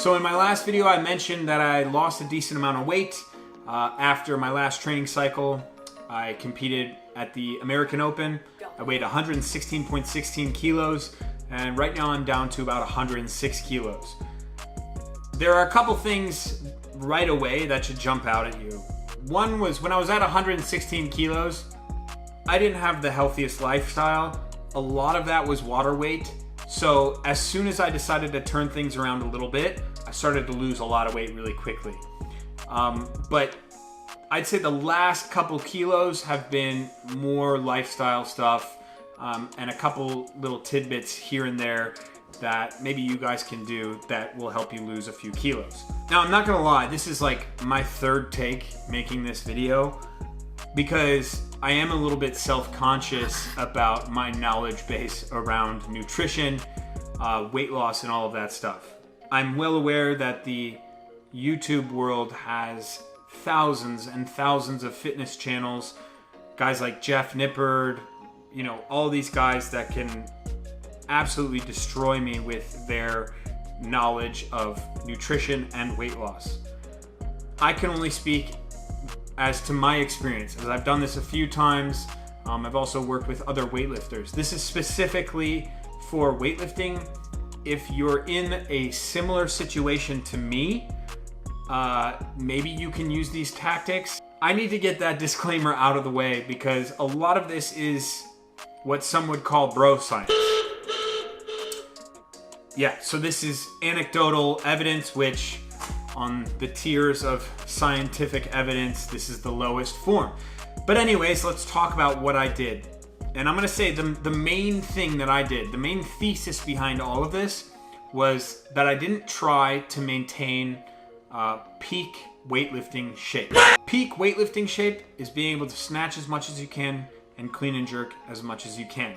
So in my last video, I mentioned that I lost a decent amount of weight. After my last training cycle, I competed at the American Open. I weighed 116.16 kilos, and right now I'm down to about 106 kilos. There are a couple things right away that should jump out at you. One was when I was at 116 kilos, I didn't have the healthiest lifestyle. A lot of that was water weight. So as soon as I decided to turn things around a little bit, I started to lose a lot of weight really quickly. But I'd say the last couple kilos have been more lifestyle stuff, and a couple little tidbits here and there that maybe you guys can do that will help you lose a few kilos. Now, I'm not gonna lie, this is like my third take making this video because I am a little bit self-conscious about my knowledge base around nutrition, weight loss, and all of that stuff. I'm well aware that the YouTube world has thousands and thousands of fitness channels, guys like Jeff Nippert, you know, all these guys that can absolutely destroy me with their knowledge of nutrition and weight loss. I can only speak as to my experience, as I've done this a few times. I've also worked with other weightlifters. This is specifically for weightlifting. If you're in a similar situation to me, maybe you can use these tactics. I need to get that disclaimer out of the way because a lot of this is what some would call bro science. Yeah, so this is anecdotal evidence, which on the tiers of scientific evidence, this is the lowest form. But anyways, let's talk about what I did. And I'm gonna say the main thing that I did, the main thesis behind all of this was that I didn't try to maintain peak weightlifting shape. Peak weightlifting shape is being able to snatch as much as you can and clean and jerk as much as you can.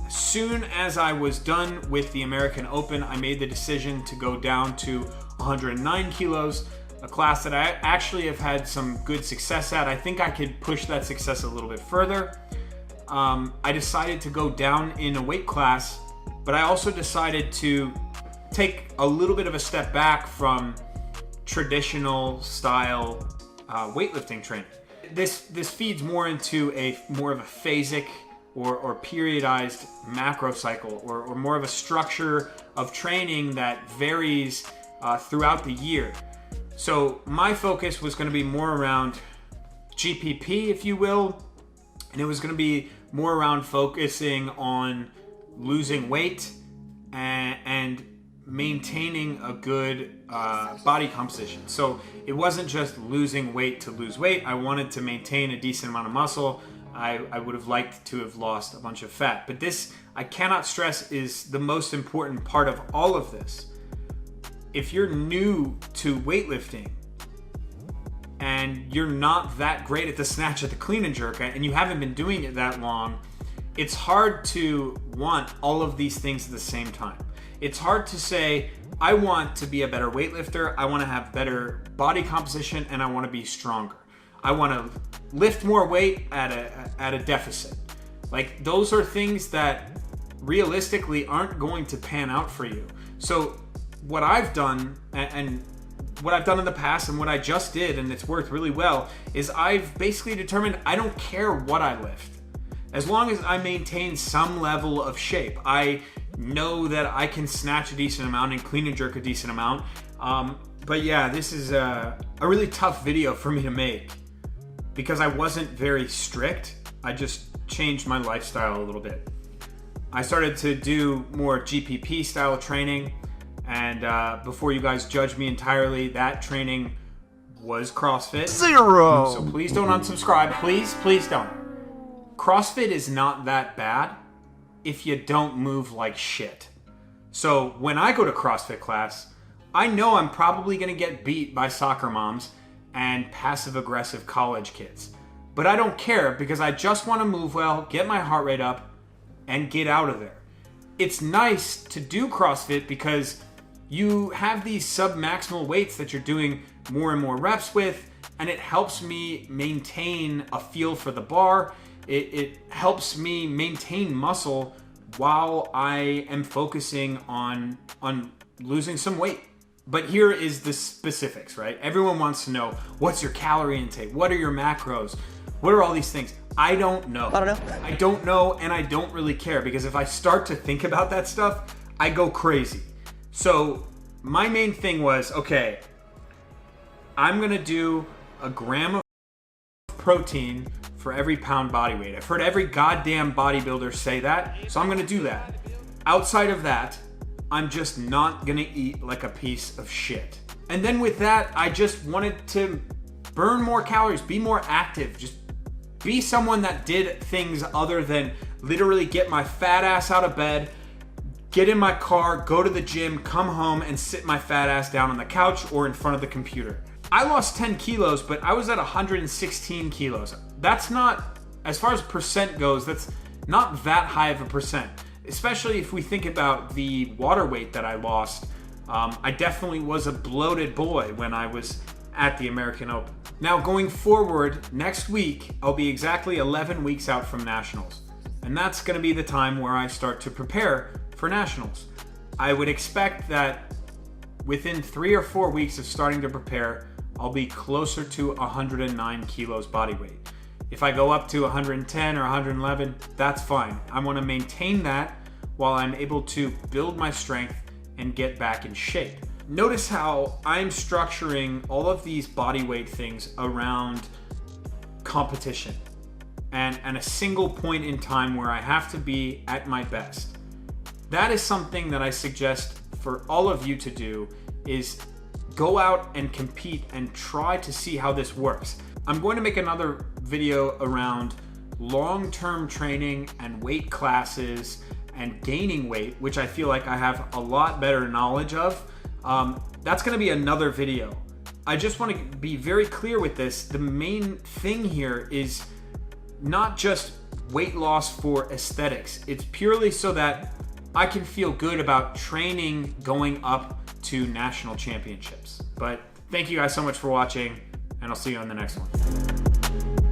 As soon as I was done with the American Open, I made the decision to go down to 109 kilos, a class that I actually have had some good success at. I think I could push that success a little bit further. I decided to go down in a weight class, but I also decided to take a little bit of a step back from traditional style weightlifting training. This feeds more into more of a phasic or periodized macro cycle, or more of a structure of training that varies throughout the year. So my focus was going to be more around GPP, if you will, and it was going to be more around focusing on losing weight and maintaining a good body composition. So it wasn't just losing weight to lose weight. I wanted to maintain a decent amount of muscle. I would have liked to have lost a bunch of fat. But this, I cannot stress, is the most important part of all of this. If you're new to weightlifting and you're not that great at the snatch, at the clean and jerk, and you haven't been doing it that long, it's hard to want all of these things at the same time. It's hard to say, I want to be a better weightlifter, I want to have better body composition, and I want to be stronger. I want to lift more weight at a deficit. Like, those are things that realistically aren't going to pan out for you. So what I've done, and what I've done in the past, and what I just did, and it's worked really well, is I've basically determined I don't care what I lift. As long as I maintain some level of shape, I know that I can snatch a decent amount and clean and jerk a decent amount. But yeah, this is a really tough video for me to make because I wasn't very strict. I just changed my lifestyle a little bit. I started to do more GPP style training, and before you guys judge me entirely, that training was CrossFit. Zero! So please don't unsubscribe. Please don't. CrossFit is not that bad if you don't move like shit. So when I go to CrossFit class, I know I'm probably gonna get beat by soccer moms and passive-aggressive college kids. But I don't care because I just wanna move well, get my heart rate up, and get out of there. It's nice to do CrossFit because you have these sub-maximal weights that you're doing more and more reps with, and it helps me maintain a feel for the bar. It helps me maintain muscle while I am focusing on losing some weight. But here is the specifics, right? Everyone wants to know, what's your calorie intake? What are your macros? What are all these things? I don't know. I don't know, and I don't really care, because if I start to think about that stuff, I go crazy. So my main thing was, okay, I'm gonna do a gram of protein for every pound body weight. I've heard every goddamn bodybuilder say that, so I'm gonna do that. Outside of that, I'm just not gonna eat like a piece of shit. And then with that, I just wanted to burn more calories, be more active, just be someone that did things other than literally get my fat ass out of bed, get in my car, go to the gym, come home, and sit my fat ass down on the couch or in front of the computer. I lost 10 kilos, but I was at 116 kilos. That's not, as far as percent goes, that's not that high of a percent. Especially if we think about the water weight that I lost. I definitely was a bloated boy when I was at the American Open. Now going forward, next week, I'll be exactly 11 weeks out from Nationals. And that's gonna be the time where I start to prepare for Nationals. I would expect that within 3 or 4 weeks of starting to prepare, I'll be closer to 109 kilos body weight. If I go up to 110 or 111, that's fine. I wanna maintain that while I'm able to build my strength and get back in shape. Notice how I'm structuring all of these body weight things around competition and a single point in time where I have to be at my best. That is something that I suggest for all of you to do, is go out and compete and try to see how this works. I'm going to make another video around long-term training and weight classes and gaining weight, which I feel like I have a lot better knowledge of. That's gonna be another video. I just wanna be very clear with this. The main thing here is not just weight loss for aesthetics. It's purely so that I can feel good about training going up to national championships. But thank you guys so much for watching, and I'll see you on the next one.